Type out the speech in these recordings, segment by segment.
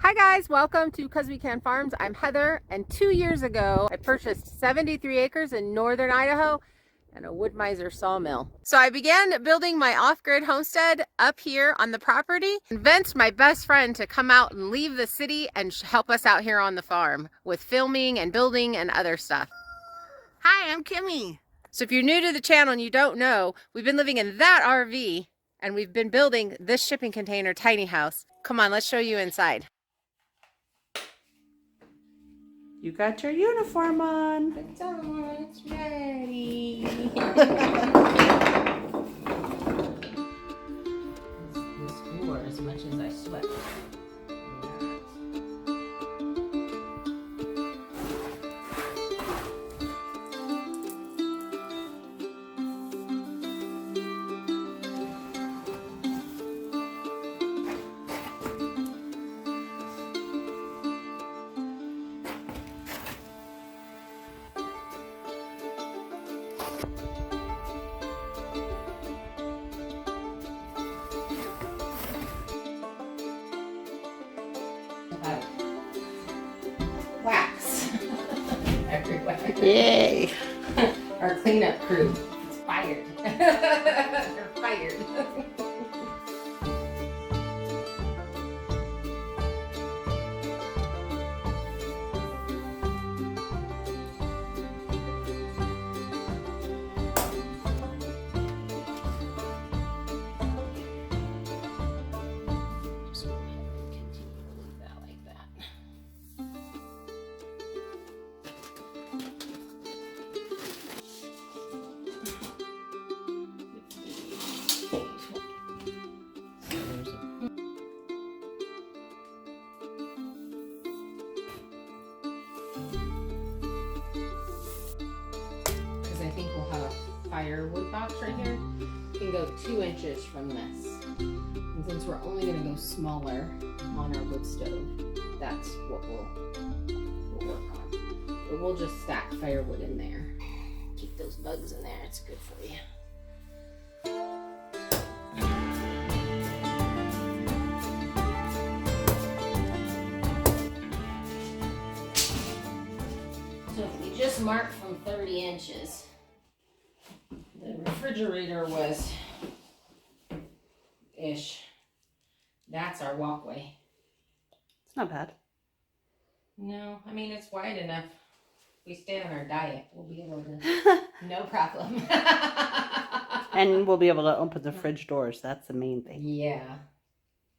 Hi guys, welcome to 'Cause We Can Farms. I'm Heather, and 2 years ago I purchased 73 acres in northern Idaho and a wood miser sawmill. So I began building my off-grid homestead up here on the property. Convinced my best friend to come out and leave the city and help us out here on the farm with filming and building and other stuff. Hi, I'm Kimmy. So if you're new to the channel and you don't know, we've been living in that RV and we've been building this shipping container tiny house. Come on, let's show you inside. You got your uniform on. It's on, it's ready. This floor, as much as I sweat. Wax everywhere. Yay. Our cleanup crew is fired. They're fired. I think we'll have a firewood box right here. It can go 2 inches from this. And since we're only going to go smaller on our wood stove, that's what we'll work on. But we'll just stack firewood in there. Keep those bugs in there. It's good for you. So if we just mark from 30 inches, the refrigerator was ish. That's our walkway. It's not bad. No, I mean, it's wide enough. If we stay on our diet, we'll be able to, no problem. And we'll be able to open the fridge doors. That's the main thing. Yeah,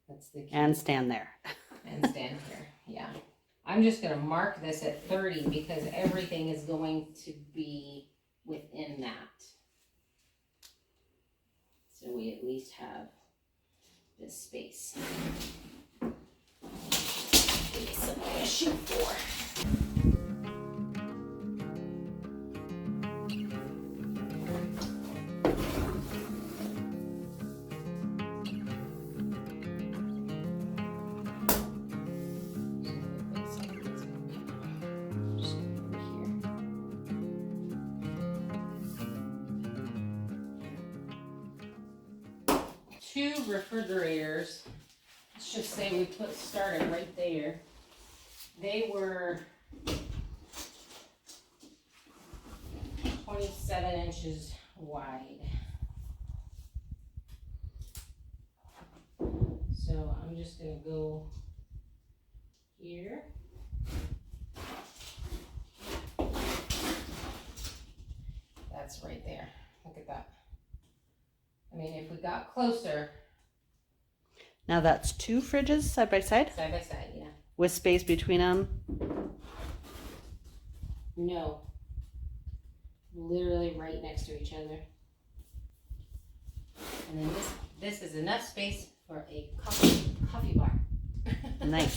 that's the key. And stand there. And stand here, yeah. I'm just gonna mark this at 30 because everything is going to be within that. So we at least have this space. Give me something to shoot for. Two refrigerators, let's just say we started right there. They were 27 inches wide. So I'm just gonna go here. That's right there. Look at that. I mean, if we got closer. Now that's 2 fridges side by side? Side by side, yeah. With space between them? No. Literally right next to each other. And then this is enough space for a coffee bar. Nice.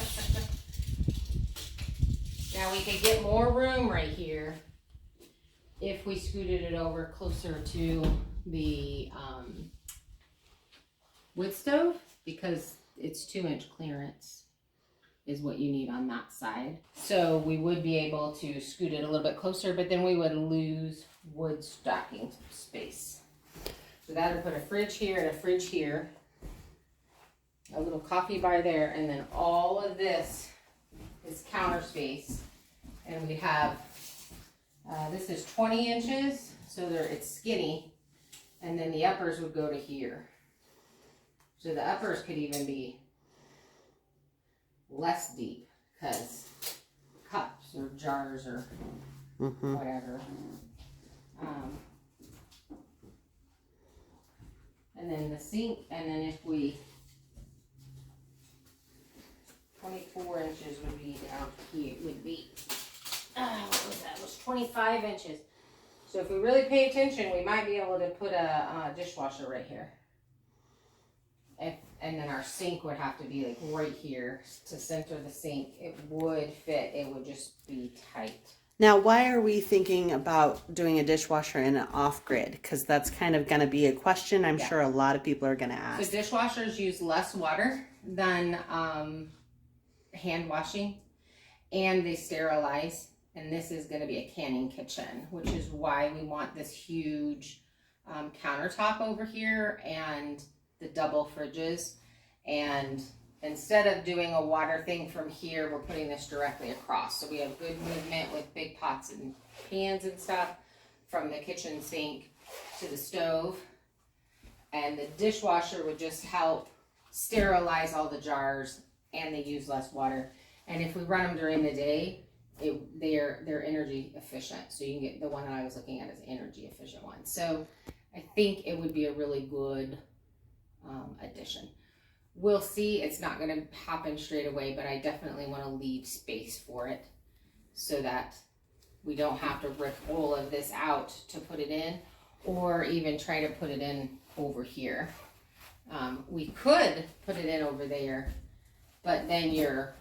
Now we could get more room right here if we scooted it over closer to the wood stove, because it's 2-inch clearance is what you need on that side. So we would be able to scoot it a little bit closer, but then we would lose wood stacking space. So that would put a fridge here and a fridge here. a little coffee bar there, and then all of this is counter space. And we have, this is 20 inches, so it's skinny, and then the uppers would go to here. So the uppers could even be less deep, because cups or jars or whatever. And then the sink, and then if we, 24 inches would be down here, would be, what was that? It was 25 inches. So if we really pay attention, we might be able to put a dishwasher right here. And then our sink would have to be like right here to center the sink. It would fit, it would just be tight. Now, why are we thinking about doing a dishwasher in an off-grid? Because that's kind of going to be a question I'm sure a lot of people are going to ask. So dishwashers use less water than hand washing, and they sterilize. And this is going to be a canning kitchen, which is why we want this huge countertop over here and the double fridges. And instead of doing a water thing from here, we're putting this directly across. So we have good movement with big pots and pans and stuff from the kitchen sink to the stove. And the dishwasher would just help sterilize all the jars, and they use less water. And if we run them during the day, they're energy efficient. So you can get the one that I was looking at is energy efficient one. So I think it would be a really good addition. We'll see. It's not going to happen straight away, but I definitely want to leave space for it so that we don't have to rip all of this out to put it in, or even try to put it in over here. We could put it in over there, but then you're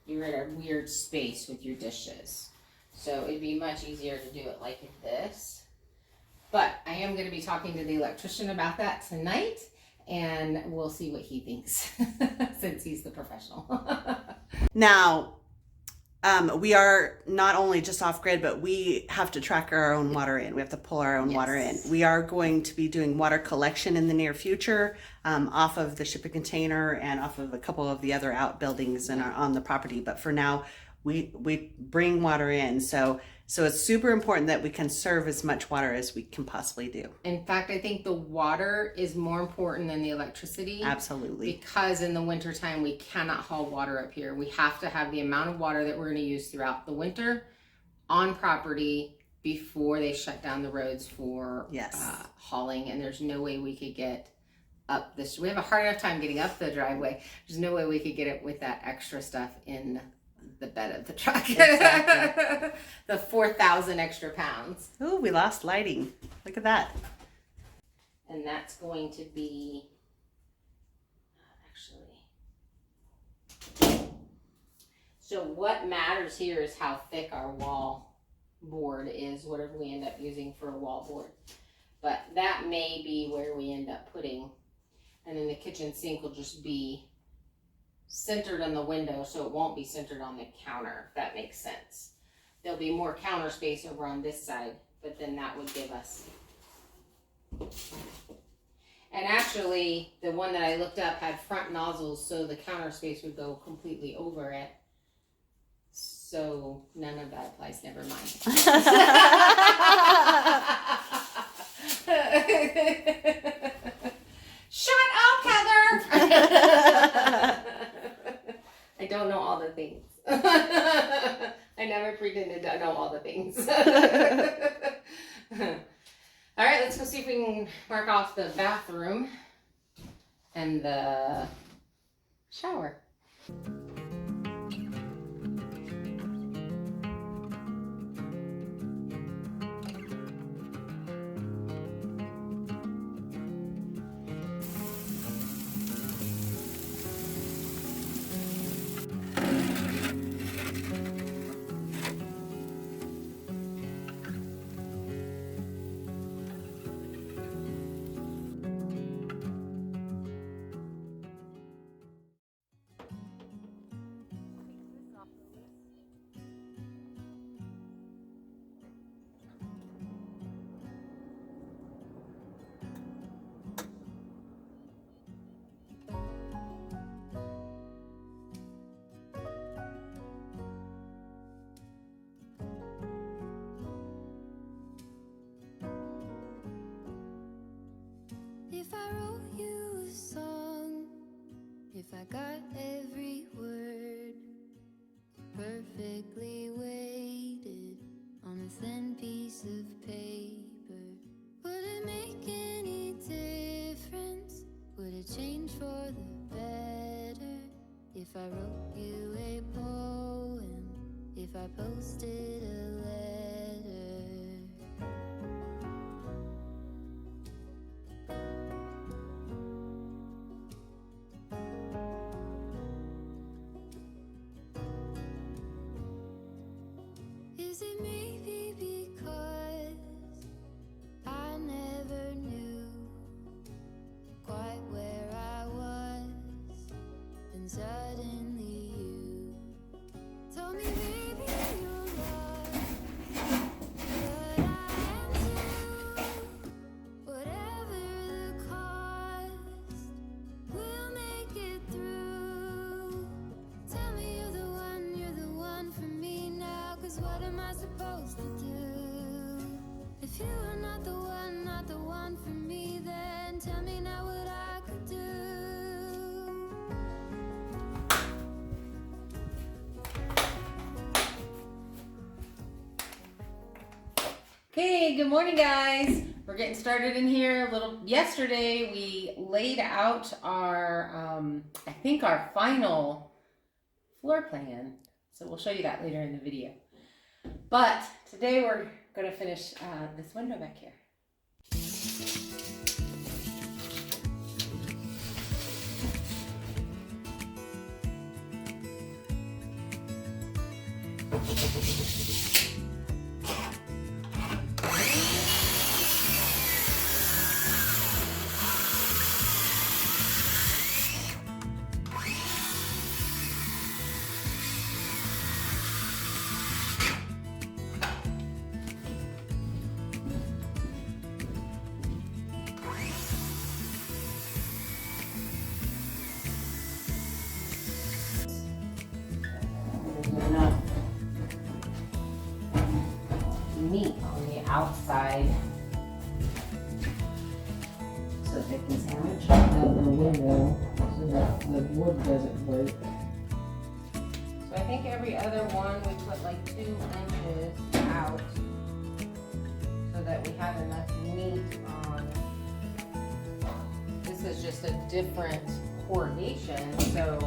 in a weird space with your dishes. So it'd be much easier to do it like this. But I am going to be talking to the electrician about that tonight, and we'll see what he thinks since he's the professional. Now, we are not only just off grid, but we have to track our own water in. We have to pull our own water in. We are going to be doing water collection in the near future off of the shipping container and off of a couple of the other outbuildings on the property. But for now, we bring water in. So it's super important that we conserve as much water as we can possibly do. In fact, I think the water is more important than the electricity. Absolutely. Because in the wintertime, we cannot haul water up here. We have to have the amount of water that we're going to use throughout the winter on property before they shut down the roads for hauling. And there's no way we could get up this. We have a hard enough time getting up the driveway. There's no way we could get it with that extra stuff in the bed of the truck. Exactly. The 4,000 extra pounds. Oh, we lost lighting. Look at that. And that's going to be so what matters here is how thick our wall board is, whatever we end up using for a wall board. But that may be where we end up putting, and then the kitchen sink will just be centered on the window, so it won't be centered on the counter, if that makes sense. There'll be more counter space over on this side, but then that would give us. And actually, the one that I looked up had front nozzles, so the counter space would go completely over it. So none of that applies, never mind. Shut up, Heather! I don't know all the things. I never pretended to know all the things. All right, let's go see if we can mark off the bathroom and the shower. I got every word perfectly weighted on a thin piece of paper, would it make any difference? Would it change for the better if I wrote you a poem, if I posted a letter? Is it maybe because I never knew quite where I was, and suddenly you told me, baby, you're lost, but I am too. Whatever the cost, we'll make it through. Tell me you're the one for me now, 'cause what am I supposed to do? If you are not the one for me, then tell me now what I could do. Okay, good morning, guys. We're getting started in here a little. Yesterday we laid out our, I think our final floor plan. So we'll show you that later in the video. But today we're going to finish this window back here. Enough meat on the outside so that they can sandwich out the window so that the wood doesn't break. So I think every other one we put like 2 inches out so that we have enough meat on. This is just a different corrugation, so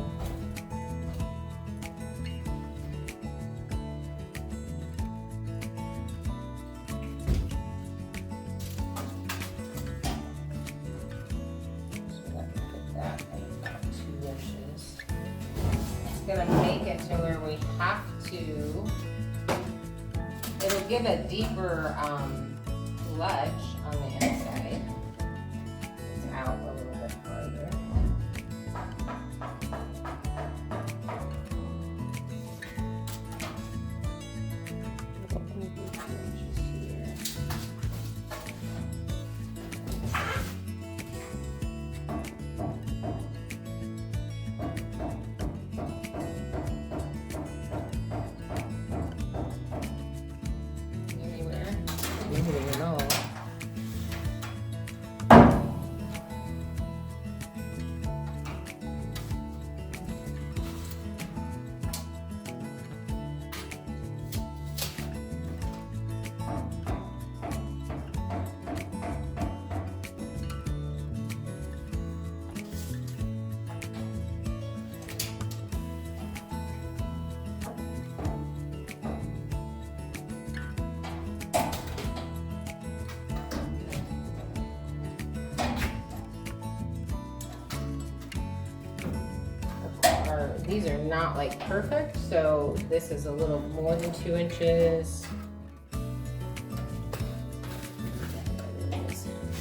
gonna make it to where we have to. It'll give a deeper ledge on the inside. It's out a little bit farther. These are not like perfect, so this is a little more than 2 inches.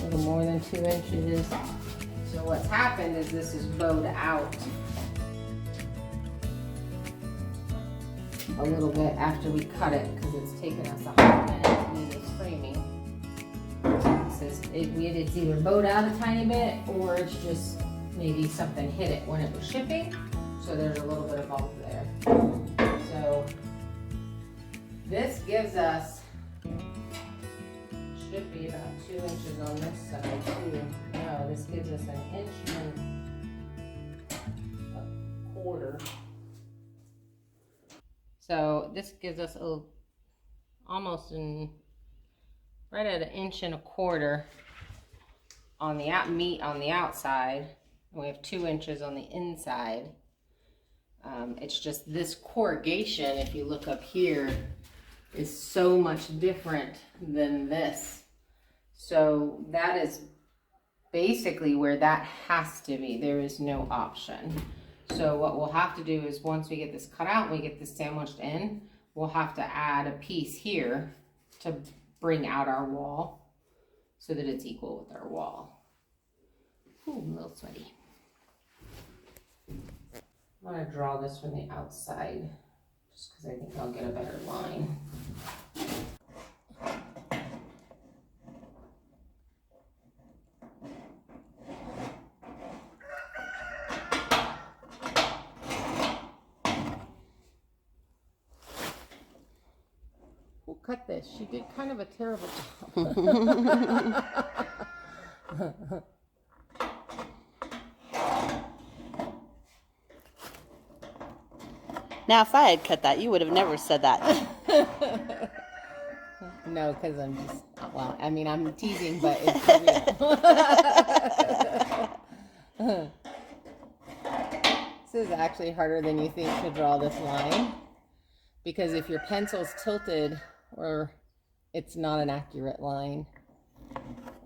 A little more than 2 inches. So what's happened is this is bowed out a little bit after we cut it because it's taken us a hot minute to do this framing. It's either bowed out a tiny bit or it's just maybe something hit it when it was shipping. So there's a little bit of bump there. So this gives us, should be about 2 inches on this side too. No, this gives us 1.5 inches. 1/4. So this gives us almost right at 1.25 inches on the meat on the outside, and we have 2 inches on the inside. It's just this corrugation, if you look up here, is so much different than this. So that is basically where that has to be. There is no option. So what we'll have to do is once we get this cut out, we get this sandwiched in, we'll have to add a piece here to bring out our wall so that it's equal with our wall. Ooh, I'm a little sweaty. I'm going to draw this from the outside just because I think I'll get a better line. We'll cut this. She did kind of a terrible job. Now, if I had cut that, you would have never said that. No, because I'm just, well, I mean, I'm teasing, but it's for real. This is actually harder than you think to draw this line, because if your pencil's tilted, or it's not an accurate line.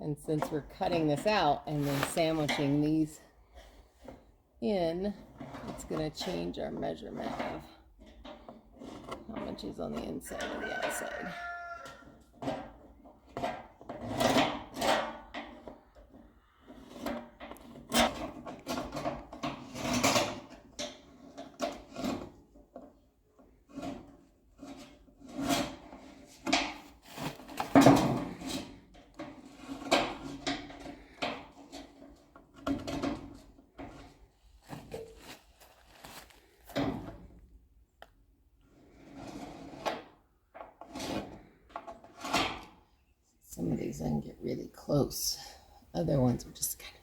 And since we're cutting this out and then sandwiching these in, it's going to change our measurement of how much is on the inside and the outside. Some of these I can get really close. Other ones are just kind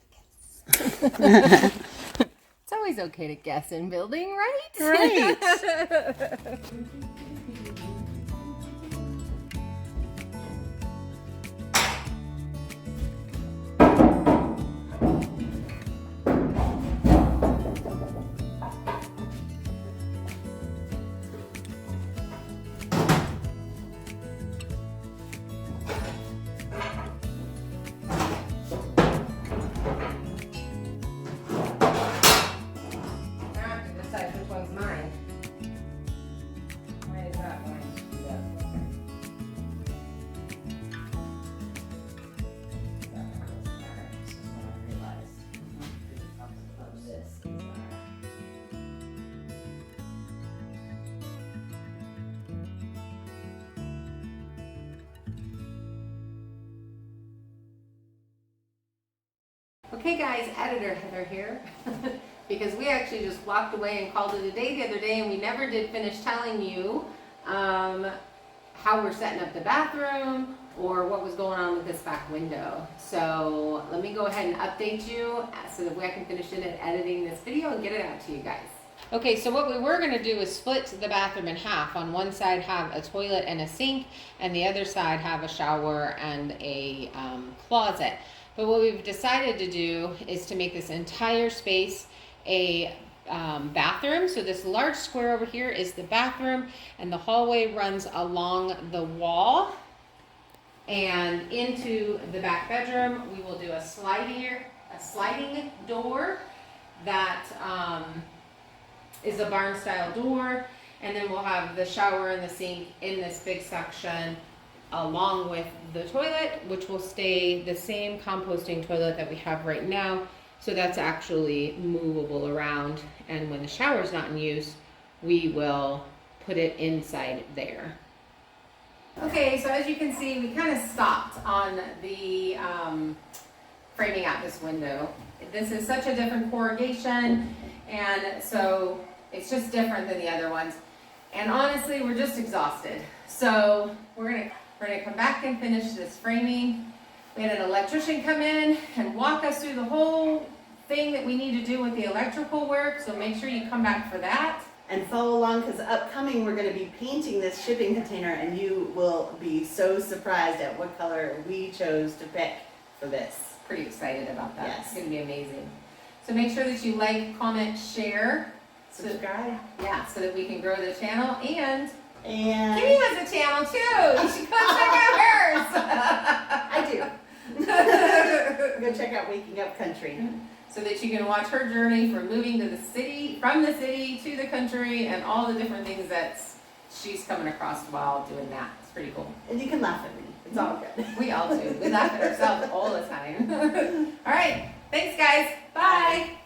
of guess. It's always okay to guess in building, right? Right. Okay guys, editor Heather here, because we actually just walked away and called it a day the other day, and we never did finish telling you how we're setting up the bathroom or what was going on with this back window. So let me go ahead and update you so that I can finish editing this video and get it out to you guys. Okay, so what we were going to do is split the bathroom in half. On one side have a toilet and a sink, and the other side have a shower and a closet. But what we've decided to do is to make this entire space a bathroom. So this large square over here is the bathroom, and the hallway runs along the wall and into the back bedroom. We will do a sliding door that is a barn style door, and then we'll have the shower and the sink in this big section along with the toilet, which will stay the same composting toilet that we have right now. So that's actually movable around, and when the shower is not in use, we will put it inside there. Okay, so as you can see, we kind of stopped on the framing out this window. This is such a different corrugation, and so it's just different than the other ones. And honestly, we're just exhausted. So we're gonna come back and finish this framing. We had an electrician come in and walk us through the whole thing that we need to do with the electrical work, so make sure you come back for that. And follow along, because upcoming we're going to be painting this shipping container, and you will be so surprised at what color we chose to pick for this. Pretty excited about that. Yes. It's going to be amazing. So make sure that you like, comment, share. Subscribe. Yeah, so that we can grow the channel. And And Kitty has a channel too. You should go check out hers. I do. Go check out Waking Up Country. So that you can watch her journey from moving to the city, from the city to the country, and all the different things that she's coming across while doing that. It's pretty cool. And you can laugh at me. It's all good. We all do. We laugh at ourselves all the time. All right. Thanks, guys. Bye.